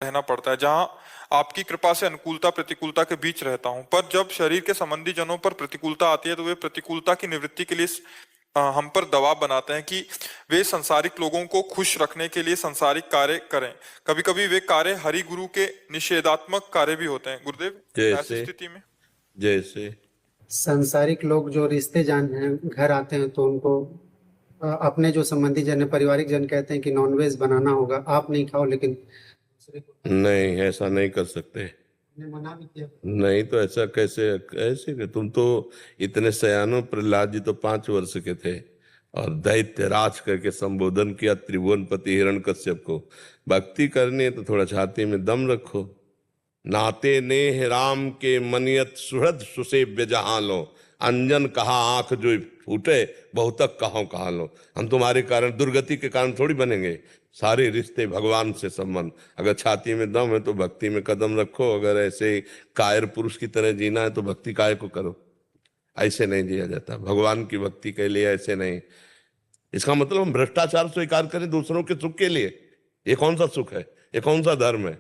रहना पड़ता है, जहां आपकी कृपा से अनुकूलता प्रतिकूलता के बीच रहता हूं। पर जब शरीर के संबंधी जनों पर प्रतिकूलता आती है तो वे प्रतिकूलता की निवृत्ति के लिए हम पर दबाव बनाते हैं कि वे संसारिक लोगों को खुश रखने के लिए संसारिक कार्य करें। कभी कभी वे कार्य हरि गुरु के निषेधात्मक कार्य भी होते हैं गुरुदेव। ऐसी जैसे स्थिति में जैसे सांसारिक लोग जो रिश्ते जान हैं घर आते हैं तो उनको अपने जो संबंधी जन है पारिवारिक जन कहते हैं कि नॉनवेज बनाना होगा, आप नहीं खाओ, लेकिन दूसरे को नहीं, ऐसा नहीं कर सकते। हमने मना भी किया। नहीं तो ऐसा कैसे? ऐसे कि तुम तो इतने सयानो, प्रहलाद जी तो 5 वर्ष के थे और दैत्य राज करके संबोधन किया त्रिभुवनपति हिरण्यकश्यप को। भक्ति करनी है तो थोड़ा छाती में दम रखो। नाते नेह राम के मनियत सुहृद सुसेव्य जहां लो, अंजन कहा आंख जो फूटे बहुतक कहो कहा लो। हम तुम्हारे कारण, दुर्गति के कारण थोड़ी बनेंगे। सारे रिश्ते भगवान से संबंध। अगर छाती में दम है तो भक्ति में कदम रखो। अगर ऐसे कायर पुरुष की तरह जीना है तो भक्ति काय को करो। ऐसे नहीं जिया जाता भगवान की भक्ति के लिए, ऐसे नहीं। इसका मतलब हम भ्रष्टाचार स्वीकार करें दूसरों के सुख के लिए? ये कौन सा सुख है? ये कौन सा धर्म है?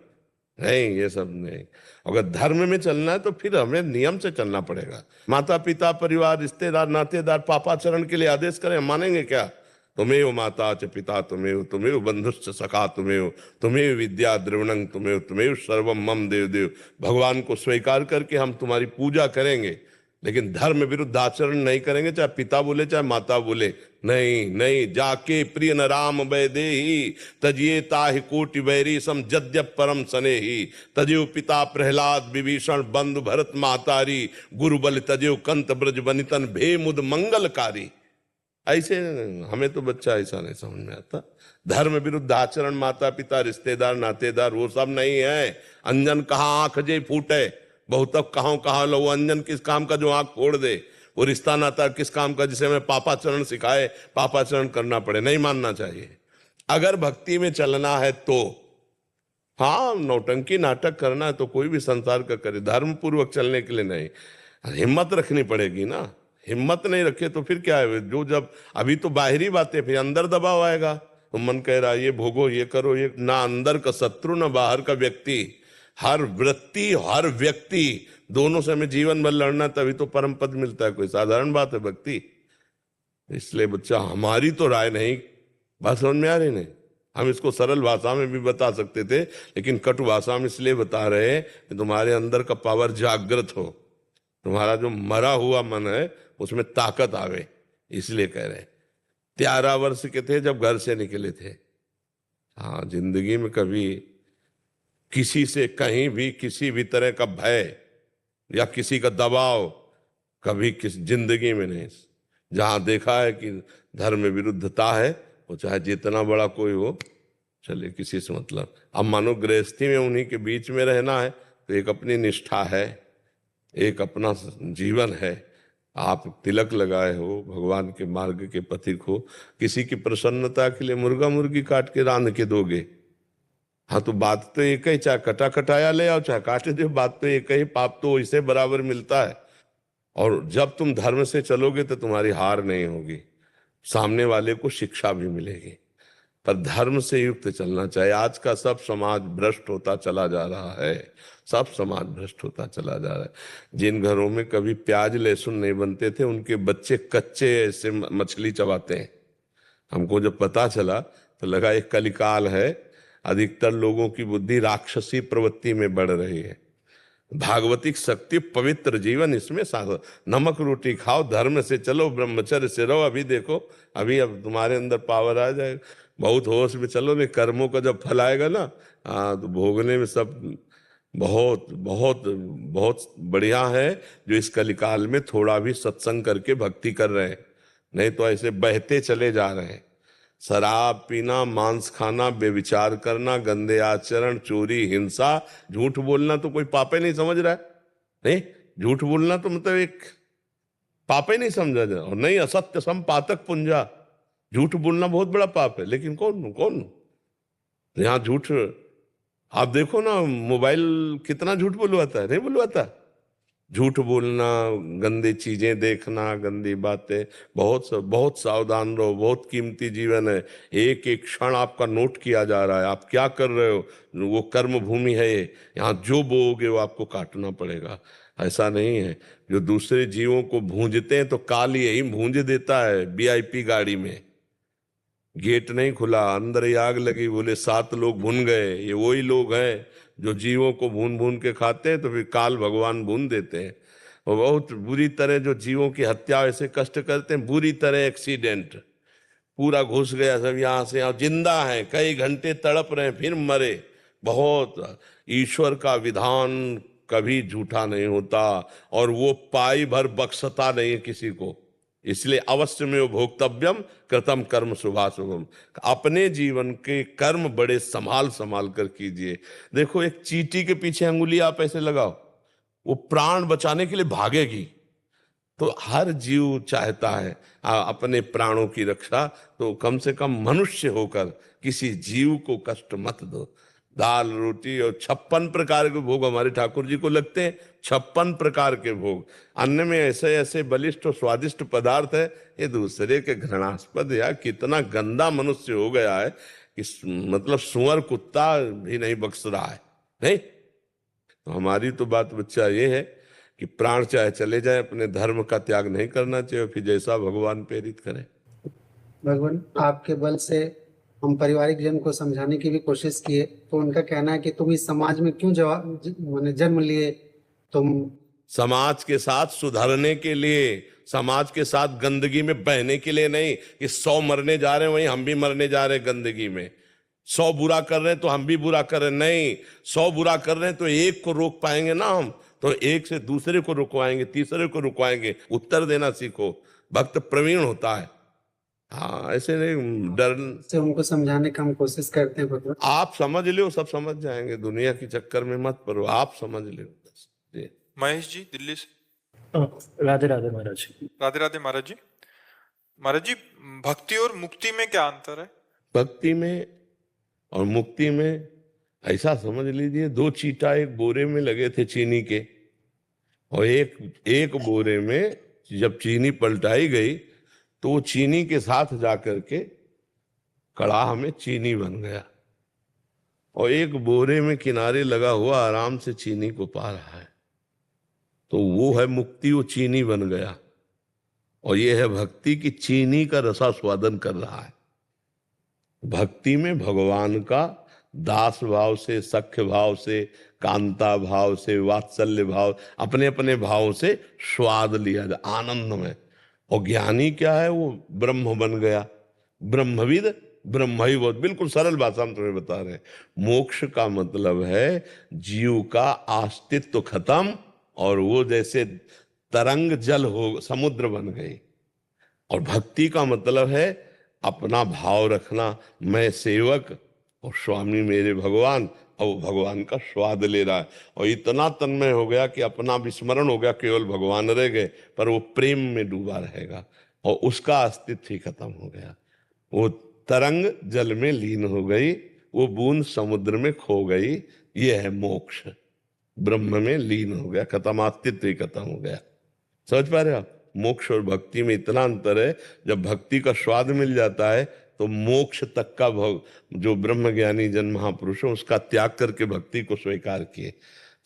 नहीं, ये सब नहीं। अगर धर्म में चलना है तो फिर हमें नियम से चलना पड़ेगा। माता पिता परिवार रिश्तेदार नातेदार पापाचरण के लिए आदेश करें, हम मानेंगे क्या? तुम्हें माता च पिता तुम्हें, तुम्हें बंधुश्च सखा तुम्हें, तुम्हें विद्या द्रविणं तुम्हें, तुम्हें सर्वम मम देव देव। भगवान को स्वीकार करके हम तुम्हारी पूजा करेंगे, लेकिन धर्म विरुद्ध आचरण नहीं करेंगे, चाहे पिता बोले चाहे माता बोले। नहीं नहीं, जाके प्रिय न राम वैदेही, तजिए ताहि कोटि वैरी सम जद्यप परम सनेही। तजेव पिता प्रहलाद विभीषण बंधु भरत मातारी, गुरु बल तजेव कंत ब्रज बनितन भे मुद मंगलकारी। ऐसे हमें तो बच्चा ऐसा नहीं समझ में आता। धर्म विरुद्ध आचरण, माता पिता रिश्तेदार नातेदार वो सब नहीं है। अंजन कहा आंख जे फूटे बहुतब कहाँ लो। वो अंजन किस काम का जो आंख फोड़ दे? वो रिश्ता नाता किस काम का जिसे हमें पापाचरण सिखाए, पापाचरण करना पड़े? नहीं मानना चाहिए। अगर भक्ति में चलना है तो हाँ, नौटंकी नाटक करना है तो कोई भी संसार का करे, धर्म पूर्वक चलने के लिए नहीं। हिम्मत रखनी पड़ेगी ना। हिम्मत नहीं रखे तो फिर क्या है? जो जब अभी तो बाहरी बातें, फिर अंदर दबाव आएगा तो मन कह रहा है ये भोगो ये करो। ये ना अंदर का शत्रु ना बाहर का व्यक्ति, हर वृत्ति हर व्यक्ति दोनों से हमें जीवन भर लड़ना, तभी तो परम पद मिलता है। कोई साधारण बात है भक्ति? इसलिए बच्चा, हमारी तो राय नहीं, बात समझ में आ रही नहीं? हम इसको सरल भाषा में भी बता सकते थे, लेकिन कटु भाषा में इसलिए बता रहे हैं कि तुम्हारे अंदर का पावर जागृत हो, तुम्हारा जो मरा हुआ मन है उसमें ताकत आवे, इसलिए कह रहे हैं। 13 वर्ष के थे जब घर से निकले थे। हाँ, जिंदगी में कभी किसी से कहीं भी किसी भी तरह का भय या किसी का दबाव कभी किस जिंदगी में नहीं। जहां देखा है कि धर्म विरुद्धता है, वो चाहे जितना बड़ा कोई हो, चले किसी से मतलब। अब मानो गृहस्थी में उन्हीं के बीच में रहना है तो एक अपनी निष्ठा है, एक अपना जीवन है। आप तिलक लगाए हो, भगवान के मार्ग के पथिक हो, किसी की प्रसन्नता के लिए मुर्गा मुर्गी काट के रांध के दोगे। हाँ, तो बात तो एक ही, चाहे कटा कटाया ले आओ चाहे काटे दो, बात तो एक ही, पाप तो इसे बराबर मिलता है। और जब तुम धर्म से चलोगे तो तुम्हारी हार नहीं होगी, सामने वाले को शिक्षा भी मिलेगी। पर धर्म से युक्त चलना चाहिए। आज का सब समाज भ्रष्ट होता चला जा रहा है, सब समाज भ्रष्ट होता चला जा रहा है। जिन घरों में कभी प्याज लहसुन नहीं बनते थे, उनके बच्चे कच्चे ऐसे मछली चबाते हैं। हमको जब पता चला तो लगा एक कलिकाल है, अधिकतर लोगों की बुद्धि राक्षसी प्रवृत्ति में बढ़ रही है। भागवतिक शक्ति पवित्र जीवन इसमें साथ, नमक रोटी खाओ, धर्म से चलो, ब्रह्मचर्य से रहो। अभी देखो, अभी अब तुम्हारे अंदर पावर आ जाएगा। बहुत होश में चलो, नहीं कर्मों का जब फल आएगा ना, हाँ, तो भोगने में सब बहुत बहुत बहुत बढ़िया है जो इस कलिकाल में थोड़ा भी सत्संग करके भक्ति कर रहे हैं। नहीं तो ऐसे बहते चले जा रहे हैं। शराब पीना, मांस खाना, बेविचार करना, गंदे आचरण, चोरी, हिंसा, झूठ बोलना तो कोई पाप ही नहीं समझ रहा है। नहीं, झूठ बोलना तो मतलब एक पाप ही नहीं समझा जा। और नहीं, असत्य सम पातक पुंजा, झूठ बोलना बहुत बड़ा पाप है। लेकिन कौन कौन यहाँ झूठ, आप देखो ना, मोबाइल कितना झूठ बुलवाता है, नहीं बुलवाता? झूठ बोलना, गंदी चीजें देखना, गंदी बातें, बहुत सावधान रहो। बहुत कीमती जीवन है, एक एक क्षण आपका नोट किया जा रहा है। आप क्या कर रहे हो, वो कर्म भूमि है ये। यहाँ जो बोओगे वो आपको काटना पड़ेगा। ऐसा नहीं है। जो दूसरे जीवों को भूंजते हैं तो काल यही भूंज देता है। वीआईपी गाड़ी में गेट नहीं खुला, अंदर ही आग लगी, बोले 7 लोग भून गए। ये वही लोग हैं जो जीवों को भून भून के खाते हैं, तो फिर काल भगवान भून देते हैं। और बहुत बुरी तरह जो जीवों की हत्या ऐसे कष्ट करते हैं, बुरी तरह एक्सीडेंट, पूरा घुस गया सब यहाँ से यहाँ, जिंदा है, कई घंटे तड़प रहे हैं, फिर मरे। बहुत ईश्वर का विधान कभी झूठा नहीं होता, और वो पाई भर बख्शता नहीं है किसी को। इसलिए अवश्य में भोक्तव्यम कृतम कर्म शुभाशुभम। अपने जीवन के कर्म बड़े संभाल संभाल कर कीजिए। देखो, एक चींटी के पीछे अंगुली आप ऐसे लगाओ, वो प्राण बचाने के लिए भागेगी। तो हर जीव चाहता है अपने प्राणों की रक्षा, तो कम से कम मनुष्य होकर किसी जीव को कष्ट मत दो। दाल रोटी और 56 प्रकार के भोग हमारे ठाकुर जी को लगते हैं। 56 प्रकार के भोग, अन्न में ऐसे ऐसे बलिष्ठ और स्वादिष्ट पदार्थ है, ये दूसरे के घृणास्पद। या कितना गंदा मनुष्य हो गया है कि मतलब सुअर कुत्ता भी नहीं बख्श रहा है। नहीं, तो हमारी तो बात बच्चा ये है कि प्राण चाहे चले जाए, अपने धर्म का त्याग नहीं करना चाहिए, फिर जैसा भगवान प्रेरित करे। भगवान, आपके बल से हम पारिवारिक जन को समझाने की भी कोशिश किए, तो उनका कहना है कि तुम इस समाज में क्यों माने जन्म लिए। तुम समाज के साथ सुधरने के लिए, समाज के साथ गंदगी में बहने के लिए नहीं कि 100 मरने जा रहे हैं वहीं हम भी मरने जा रहे हैं गंदगी में। 100 बुरा कर रहे हैं तो हम भी बुरा कर रहे हैं, नहीं। 100 बुरा कर रहे हैं तो एक को रोक पाएंगे ना हम, तो एक से दूसरे को रुकवाएंगे, तीसरे को रुकवाएंगे। उत्तर देना सीखो, भक्त प्रवीण होता है। हाँ, ऐसे नहीं डर से उनको समझाने का हम कोशिश करते हैं भगवान। आप समझ लो, सब समझ जाएंगे। दुनिया के चक्कर में मत पड़ो, आप समझ लो बस। जी। महेश जी दिल्ली से। राधे राधे महाराज। राधे राधे महाराज जी। महाराज जी, भक्ति और मुक्ति में क्या अंतर है? भक्ति में और मुक्ति में ऐसा समझ लीजिए, 2 चीटा एक बोरे में लगे थे चीनी के, और एक बोरे में जब चीनी पलटाई गई तो वो चीनी के साथ जाकर के कड़ाह में चीनी बन गया, और एक बोरे में किनारे लगा हुआ आराम से चीनी को पा रहा है। तो वो है मुक्ति, वो चीनी बन गया। और ये है भक्ति की चीनी का रसास्वादन कर रहा है। भक्ति में भगवान का दास भाव से, सख्य भाव से, कांता भाव से, वात्सल्य भाव, अपने अपने भाव से स्वाद लिया जाए, आनंद में। और ज्ञानी क्या है, वो ब्रह्म बन गया, ब्रह्मविद ब्रह्मैव। बिल्कुल सरल भाषा में तुम्हें बता रहे हैं। मोक्ष का मतलब है जीव का अस्तित्व खत्म, और वो जैसे तरंग जल हो, समुद्र बन गई। और भक्ति का मतलब है अपना भाव रखना, मैं सेवक और स्वामी मेरे भगवान, और वो भगवान का स्वाद ले रहा है। और इतना तन्मय हो गया कि अपना विस्मरण हो गया, केवल भगवान रह गए, पर वो प्रेम में डूबा रहेगा, और उसका अस्तित्व ही खत्म हो गया। वो तरंग जल में लीन हो गई, वो बूंद समुद्र में खो गई। ये है मोक्ष, ब्रह्म में लीन हो गया, खत्म, अस्तित्व ही खत्म हो गया। समझ पा रहे हो आप? मोक्ष और भक्ति में इतना अंतर है। जब भक्ति का स्वाद मिल जाता है तो मोक्ष तक का जो ब्रह्म ज्ञानी जन महापुरुष है उसका त्याग करके भक्ति को स्वीकार किए।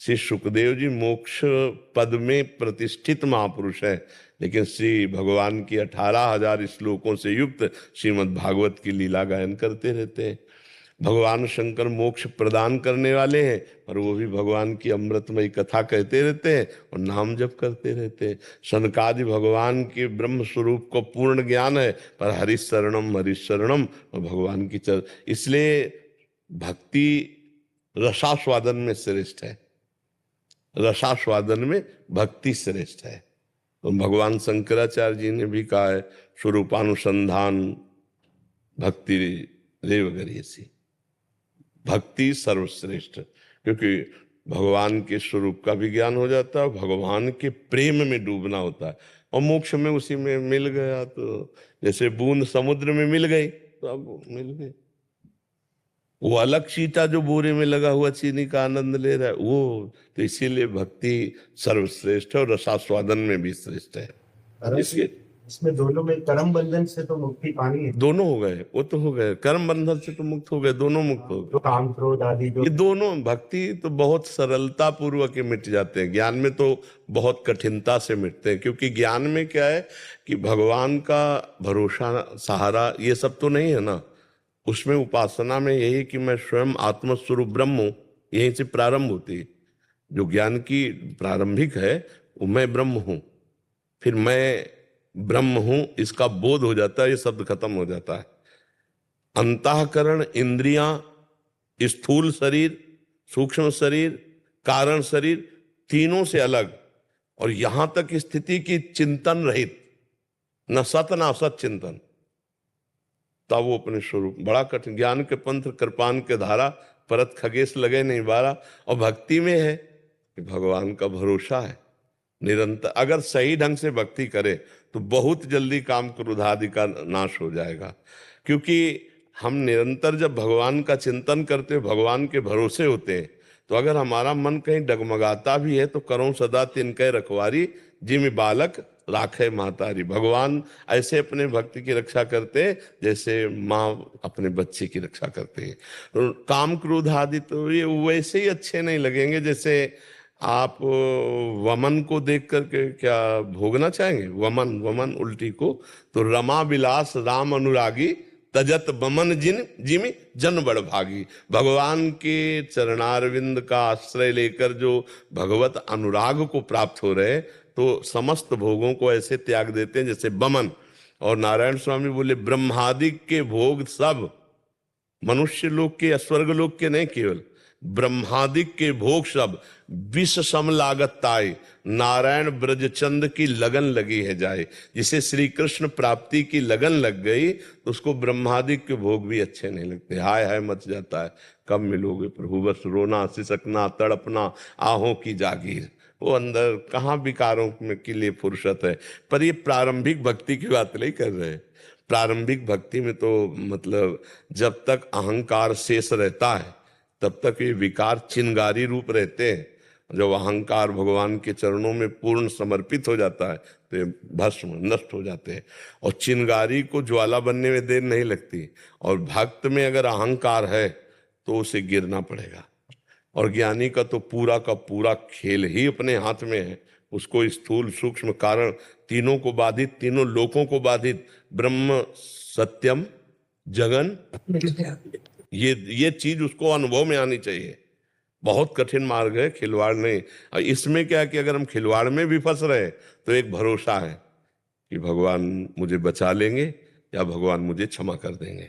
श्री सुखदेव जी मोक्ष पद में प्रतिष्ठित महापुरुष है, लेकिन श्री भगवान की 18,000 श्लोकों से युक्त श्रीमद् भागवत की लीला गायन करते रहते हैं। भगवान शंकर मोक्ष प्रदान करने वाले हैं, और वो भी भगवान की अमृतमयी कथा कहते रहते हैं और नाम जप करते रहते हैं। सनकादि भगवान के ब्रह्म स्वरूप को पूर्ण ज्ञान है, पर हरिशरणम हरिशरणम, और भगवान की इसलिए भक्ति रसास्वादन में श्रेष्ठ है, रसास्वादन में भक्ति श्रेष्ठ है। तो भगवान शंकराचार्य जी ने भी कहा है, स्वरूपानुसंधान भक्ति रेव गरियसी, भक्ति सर्वश्रेष्ठ। क्योंकि भगवान के स्वरूप का भी ज्ञान हो जाता है, भगवान के प्रेम में डूबना होता है, और मोक्ष में उसी में मिल गया। तो जैसे बूंद समुद्र में मिल गई तो अब मिल गई। वो अलग चीटा जो बोरे में लगा हुआ चीनी का आनंद ले रहा है वो, तो इसीलिए भक्ति सर्वश्रेष्ठ है और रसास्वादन में भी श्रेष्ठ है। इसके इसमें दोनों में कर्म बंधन से तो मुक्ति पानी है, दोनों हो गए, वो तो हो गए, कर्म बंधन से तो मुक्त हो गए, दोनों मुक्त हो गए। जो काम क्रोध आदि जो ये दोनों भक्ति तो बहुत सरलता पूर्वक ही मिट जाते हैं, ज्ञान में तो बहुत कठिनता से मिटते हैं, क्योंकि ज्ञान में क्या है कि भगवान का भरोसा सहारा ये सब तो नहीं है ना। उसमें उपासना में यही कि मैं स्वयं आत्मस्वरूप ब्रह्म हूं, यहीं से प्रारंभ होती है। जो ज्ञान की प्रारंभिक है वो मैं ब्रह्म हूं, फिर मैं ब्रह्म हूं इसका बोध हो जाता है, ये शब्द खत्म हो जाता है। अंतःकरण, इंद्रियां, स्थूल शरीर, सूक्ष्म शरीर, कारण शरीर, तीनों से अलग, और यहां तक स्थिति की चिंतन रहित, न सत न असत चिंतन, तब वो अपने स्वरूप। बड़ा कठिन, ज्ञान के पंथ कृपान के धारा, परत खगेश लगे नहीं बारा। और भक्ति में है कि भगवान का भरोसा है निरंतर। अगर सही ढंग से भक्ति करे तो बहुत जल्दी काम क्रोध आदि का नाश हो जाएगा, क्योंकि हम निरंतर जब भगवान का चिंतन करते, भगवान के भरोसे होते हैं, तो अगर हमारा मन कहीं डगमगाता भी है तो करो सदा तिनके रखवारी, जिम बालक राखे महतारी। भगवान ऐसे अपने भक्ति की रक्षा करते हैं जैसे माँ अपने बच्चे की रक्षा करते हैं। तो काम क्रोध आदि तो ये वैसे ही अच्छे नहीं लगेंगे जैसे आप वमन को देख करके क्या भोगना चाहेंगे। वमन, वमन उल्टी को, तो रमा विलास राम अनुरागी, तजत बमन जिन जिमि जन बड़ भागी। भगवान के चरणारविंद का आश्रय लेकर जो भगवत अनुराग को प्राप्त हो रहे, तो समस्त भोगों को ऐसे त्याग देते हैं जैसे बमन। और नारायण स्वामी बोले ब्रह्मादिक के भोग सब, मनुष्य लोक के, स्वर्ग लोक के नहीं, केवल ब्रह्मादिक के भोग सब विष सम लागत ताई, नारायण ब्रजचंद की लगन लगी है जाए। जिसे श्री कृष्ण प्राप्ति की लगन लग गई तो उसको ब्रह्मादिक के भोग भी अच्छे नहीं लगते, हाय हाय मच जाता है, कब मिलोगे प्रभु, बस रोना सिसकना तड़पना आहों की जागीर। वो अंदर कहाँ विकारों में के लिए फुर्सत है। पर ये प्रारंभिक भक्ति की बात नहीं कर रहे। प्रारंभिक भक्ति में तो मतलब जब तक अहंकार शेष रहता है तब तक ये विकार चिंगारी रूप रहते हैं। जब अहंकार भगवान के चरणों में पूर्ण समर्पित हो जाता है तो ये भस्म नष्ट हो जाते हैं, और चिंगारी को ज्वाला बनने में देर नहीं लगती। और भक्त में अगर अहंकार है तो उसे गिरना पड़ेगा, और ज्ञानी का तो पूरा का पूरा खेल ही अपने हाथ में है। उसको स्थूल सूक्ष्म कारण तीनों को बाधित, तीनों लोकों को बाधित, ब्रह्म सत्यम जगन, ये चीज उसको अनुभव में आनी चाहिए। बहुत कठिन मार्ग है, खिलवाड़ नहीं। और इसमें क्या कि अगर हम खिलवाड़ में भी फंस रहे तो एक भरोसा है कि भगवान मुझे बचा लेंगे या भगवान मुझे क्षमा कर देंगे।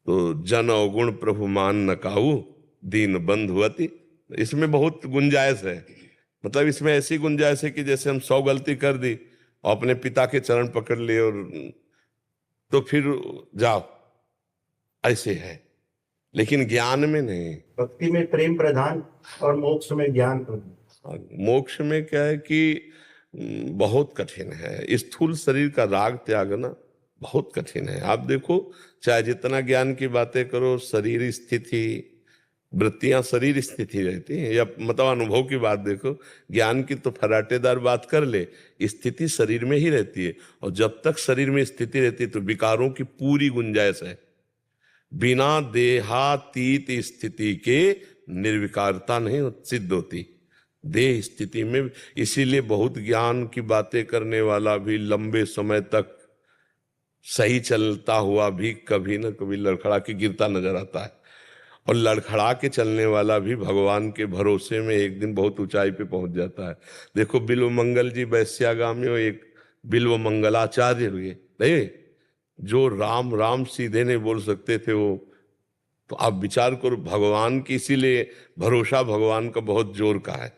तो जन अवगुण प्रभु मान न काऊ, दीन बंधुअति, इसमें बहुत गुंजाइश है। मतलब इसमें ऐसी गुंजाइश है कि जैसे हम 100 गलती कर दी और अपने पिता के चरण पकड़ लिए और तो फिर जाओ, ऐसे है। लेकिन ज्ञान में नहीं। भक्ति में प्रेम प्रधान और मोक्ष में ज्ञान प्रधान। मोक्ष में क्या है कि बहुत कठिन है, स्थूल शरीर का राग त्यागना बहुत कठिन है। आप देखो, चाहे जितना ज्ञान की बातें करो, शरीर स्थिति, वृत्तियां शरीर स्थिति रहती है, या मतलब अनुभव की बात देखो, ज्ञान की तो फराटेदार बात कर ले, स्थिति शरीर में ही रहती है। और जब तक शरीर में स्थिति रहती है तो विकारों की पूरी गुंजाइश है। बिना देहातीत स्थिति के निर्विकारता नहीं सिद्ध होती देह स्थिति में। इसीलिए बहुत ज्ञान की बातें करने वाला भी लंबे समय तक सही चलता हुआ भी कभी न कभी लड़खड़ा के गिरता नजर आता है, और लड़खड़ा के चलने वाला भी भगवान के भरोसे में एक दिन बहुत ऊंचाई पे पहुंच जाता है। देखो बिल्व मंगल जी वैश्यागामी एक बिल्व मंगलाचार्य हुए, नहीं, जो राम राम सीधे नहीं बोल सकते थे वो। तो आप विचार करो, भगवान की, इसीलिए भरोसा भगवान का बहुत जोर का है।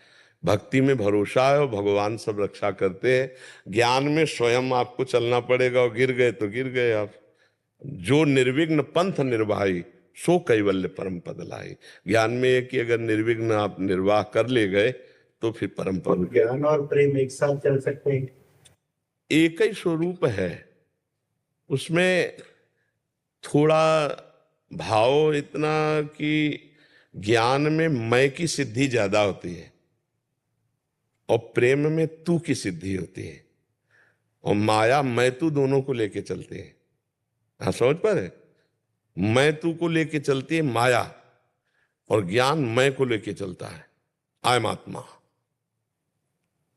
भक्ति में भरोसा है और भगवान सब रक्षा करते हैं। ज्ञान में स्वयं आपको चलना पड़ेगा, और गिर गए तो गिर गए आप। जो निर्विघ्न पंथ निर्वाही सो कैवल्य परम पद लाई। ज्ञान में है कि अगर निर्विघ्न आप निर्वाह कर ले गए तो फिर परम पद। ज्ञान और प्रेम एक साथ चल सकते हैं। एक ही स्वरूप है, उसमें थोड़ा भाव इतना कि ज्ञान में मैं की सिद्धि ज्यादा होती है और प्रेम में तू की सिद्धि होती है, और माया मैं तू दोनों को लेके चलती है। हाँ, समझ पा रहे? मैं तू को लेके चलती है माया, और ज्ञान मैं को लेके चलता है। अयम आत्मा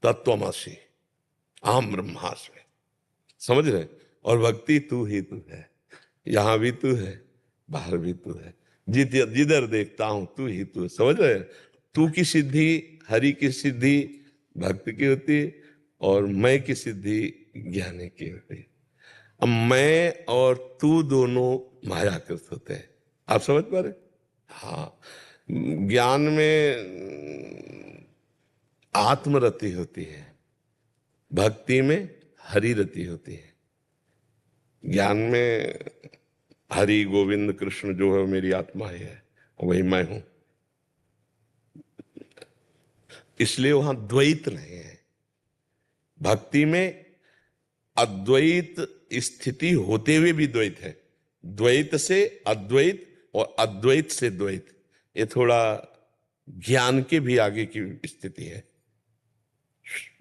तत्वमसि अहम ब्रह्मास्मि। समझ रहे? और भक्ति तू ही तू है, यहां भी तू है, बाहर भी तू है, जिधर देखता हूं तू ही तू है। समझ रहे? तू की सिद्धि, हरि की सिद्धि भक्त की होती है, और मैं की सिद्धि ज्ञानी की होती है। अब मैं और तू दोनों मायाकृत होते हैं। आप समझ पा रहे? हाँ, ज्ञान में आत्मरति होती है, भक्ति में हरि रति होती है। ज्ञान में हरि गोविंद कृष्ण जो है मेरी आत्मा ही है, वही मैं हूं, इसलिए वहां द्वैत नहीं है। भक्ति में अद्वैत स्थिति होते हुए भी द्वैत है, द्वैत से अद्वैत और अद्वैत से द्वैत। ये थोड़ा ज्ञान के भी आगे की स्थिति है।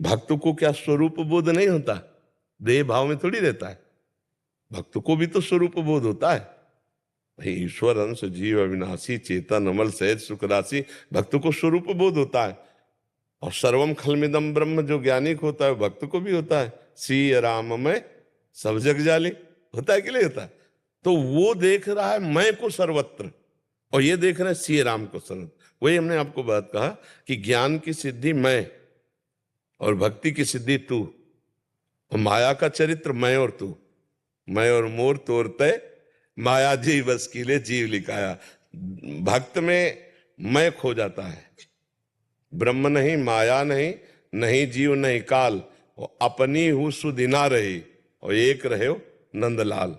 भक्त को क्या स्वरूप बोध नहीं होता? देह भाव में थोड़ी रहता है, भक्त को भी तो स्वरूप बोध होता है। भाई ईश्वर अंश जीव अविनाशी चेतन अमल सहज सुख राशि, भक्त को स्वरूप बोध होता है। और सर्वम खलमिदम ब्रह्म जो ज्ञानी को होता है भक्त को भी होता है। सी राम में सब जग जाले, होता है कि नहीं होता? तो वो देख रहा है मैं को सर्वत्र, और ये देख रहे हैं सी राम को सर्वत्र। वही हमने आपको बात कहा कि ज्ञान की सिद्धि मैं और भक्ति की सिद्धि तू, और माया का चरित्र मैं और तू। मैं और मोर तोरते माया जी बस कीले जीव लिखाया। भक्त में मैं खो जाता है, ब्रह्म नहीं, माया नहीं, नहीं जीव नहीं काल, और अपनी हूं सुदिना रही, और एक रहे हो नंदलाल।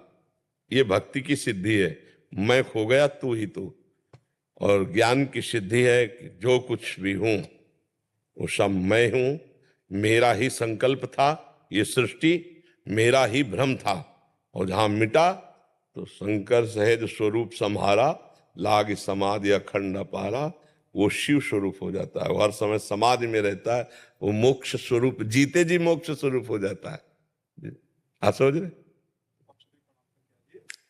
ये भक्ति की सिद्धि है, मैं खो गया तू ही तू। और ज्ञान की सिद्धि है कि जो कुछ भी हूं वो सब मैं हूं, मेरा ही संकल्प था, ये सृष्टि मेरा ही भ्रम था, और जहां मिटा तो शंकर सहज स्वरूप सम्हारा, लाग समाधि अखंड अपारा। वो शिव स्वरूप हो जाता है, वो हर समय समाधि में रहता है, वो मोक्ष स्वरूप, जीते जी मोक्ष स्वरूप हो जाता है। आप समझ रहे?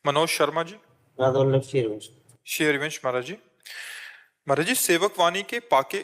मनोज शर्मा जी। राधा वल्लभ शेरवंश। शेरवंश महाराज जी। महाराज जी, सेवक वाणी के पाके